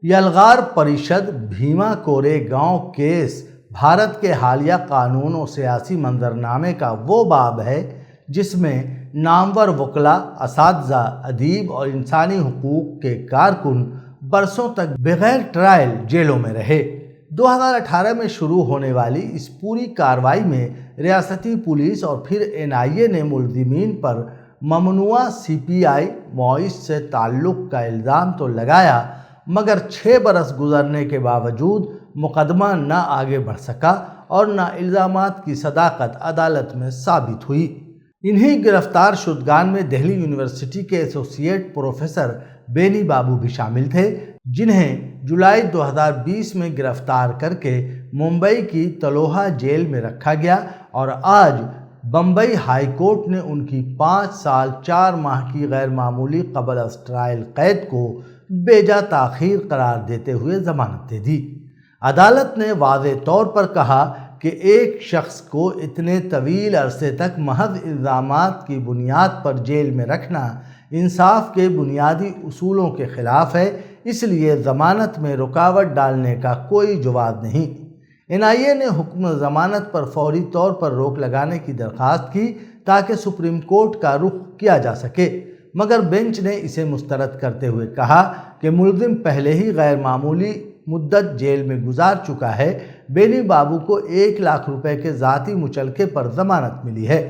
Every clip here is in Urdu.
یلغار پریشد بھیما کورے گاؤں کیس بھارت کے حالیہ قانون و سیاسی منظرنامے کا وہ باب ہے جس میں نامور وکلاء، اساتذہ، ادیب اور انسانی حقوق کے کارکن برسوں تک بغیر ٹرائل جیلوں میں رہے۔ 2018 میں شروع ہونے والی اس پوری کارروائی میں ریاستی پولیس اور پھر NIA نے ملزمین پر ممنوعہ CPI مؤسس سے تعلق کا الزام تو لگایا، مگر 6 برس گزرنے کے باوجود مقدمہ نہ آگے بڑھ سکا اور نہ الزامات کی صداقت عدالت میں ثابت ہوئی۔ انہی گرفتار شدگان میں دہلی یونیورسٹی کے ایسوسی ایٹ پروفیسر بینی بابو بھی شامل تھے، جنہیں جولائی 2020 میں گرفتار کر کے ممبئی کی تلوہا جیل میں رکھا گیا اور آج بمبئی ہائی کورٹ نے ان کی 5 سال 4 ماہ کی غیر معمولی قبل از ٹرائل قید کو بیجا تاخیر قرار دیتے ہوئے ضمانت دے دی۔ عدالت نے واضح طور پر کہا کہ ایک شخص کو اتنے طویل عرصے تک محض الزامات کی بنیاد پر جیل میں رکھنا انصاف کے بنیادی اصولوں کے خلاف ہے، اس لیے ضمانت میں رکاوٹ ڈالنے کا کوئی جواز نہیں۔ NIA نے حکم ضمانت پر فوری طور پر روک لگانے کی درخواست کی تاکہ سپریم کورٹ کا رخ کیا جا سکے، مگر بینچ نے اسے مسترد کرتے ہوئے کہا کہ ملزم پہلے ہی غیر معمولی مدت جیل میں گزار چکا ہے۔ بینی بابو کو 1 لاکھ روپے کے ذاتی مچلکے پر ضمانت ملی ہے۔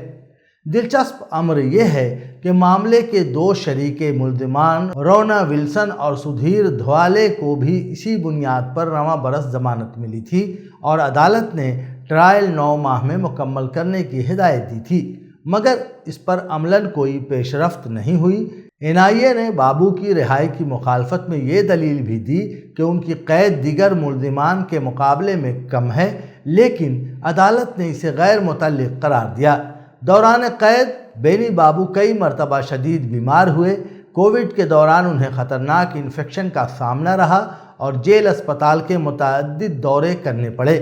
دلچسپ امر یہ ہے کہ معاملے کے 2 شریک ملزمان رونا ولسن اور سدھیر دھوالے کو بھی اسی بنیاد پر رواں برس ضمانت ملی تھی اور عدالت نے ٹرائل 9 ماہ میں مکمل کرنے کی ہدایت دی تھی، مگر اس پر عملاً کوئی پیش رفت نہیں ہوئی۔ NIA نے بابو کی رہائی کی مخالفت میں یہ دلیل بھی دی کہ ان کی قید دیگر ملزمان کے مقابلے میں کم ہے، لیکن عدالت نے اسے غیر متعلق قرار دیا۔ دوران قید بینی بابو کئی مرتبہ شدید بیمار ہوئے۔ کووڈ کے دوران انہیں خطرناک انفیکشن کا سامنا رہا اور جیل اسپتال کے متعدد دورے کرنے پڑے۔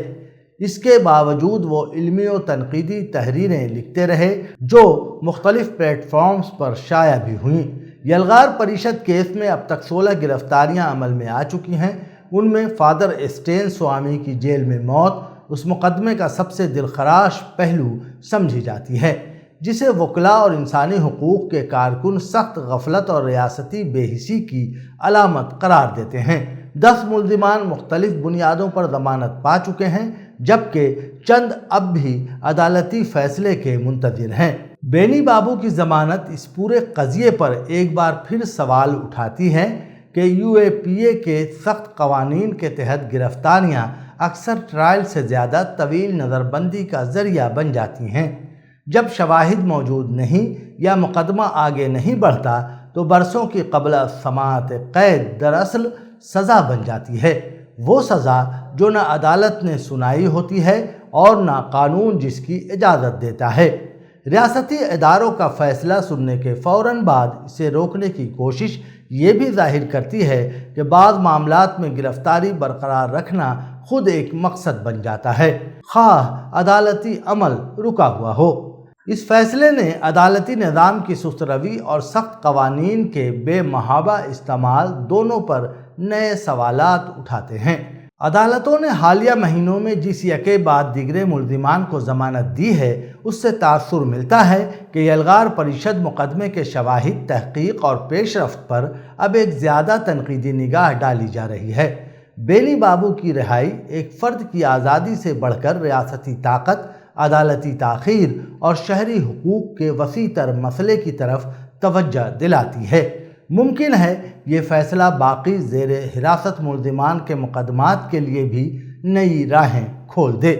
اس کے باوجود وہ علمی و تنقیدی تحریریں لکھتے رہے جو مختلف پلیٹ فارمز پر شائع بھی ہوئیں۔ یلغار پریشد کیس میں اب تک 16 گرفتاریاں عمل میں آ چکی ہیں۔ ان میں فادر اسٹین سوامی کی جیل میں موت اس مقدمے کا سب سے دلخراش پہلو سمجھی جاتی ہے، جسے وکلاء اور انسانی حقوق کے کارکن سخت غفلت اور ریاستی بے حسی کی علامت قرار دیتے ہیں۔ 10 ملزمان مختلف بنیادوں پر ضمانت پا چکے ہیں، جبکہ چند اب بھی عدالتی فیصلے کے منتظر ہیں۔ بینی بابو کی ضمانت اس پورے قضیے پر ایک بار پھر سوال اٹھاتی ہے کہ UAPA کے سخت قوانین کے تحت گرفتاریاں اکثر ٹرائل سے زیادہ طویل نظر بندی کا ذریعہ بن جاتی ہیں۔ جب شواہد موجود نہیں یا مقدمہ آگے نہیں بڑھتا تو برسوں کی قبل از سماعت قید دراصل سزا بن جاتی ہے، وہ سزا جو نہ عدالت نے سنائی ہوتی ہے اور نہ قانون جس کی اجازت دیتا ہے۔ ریاستی اداروں کا فیصلہ سننے کے فوراً بعد اسے روکنے کی کوشش یہ بھی ظاہر کرتی ہے کہ بعض معاملات میں گرفتاری برقرار رکھنا خود ایک مقصد بن جاتا ہے، خواہ عدالتی عمل رکا ہوا ہو۔ اس فیصلے نے عدالتی نظام کی سست روی اور سخت قوانین کے بے محابہ استعمال دونوں پر نئے سوالات اٹھاتے ہیں۔ عدالتوں نے حالیہ مہینوں میں جس یکے بعد دیگرے ملزمان کو ضمانت دی ہے، اس سے تاثر ملتا ہے کہ یلغار پریشد مقدمے کے شواہد، تحقیق اور پیش رفت پر اب ایک زیادہ تنقیدی نگاہ ڈالی جا رہی ہے۔ بینی بابو کی رہائی ایک فرد کی آزادی سے بڑھ کر ریاستی طاقت، عدالتی تاخیر اور شہری حقوق کے وسیع تر مسئلے کی طرف توجہ دلاتی ہے۔ ممکن ہے یہ فیصلہ باقی زیر حراست ملزمان کے مقدمات کے لیے بھی نئی راہیں کھول دے۔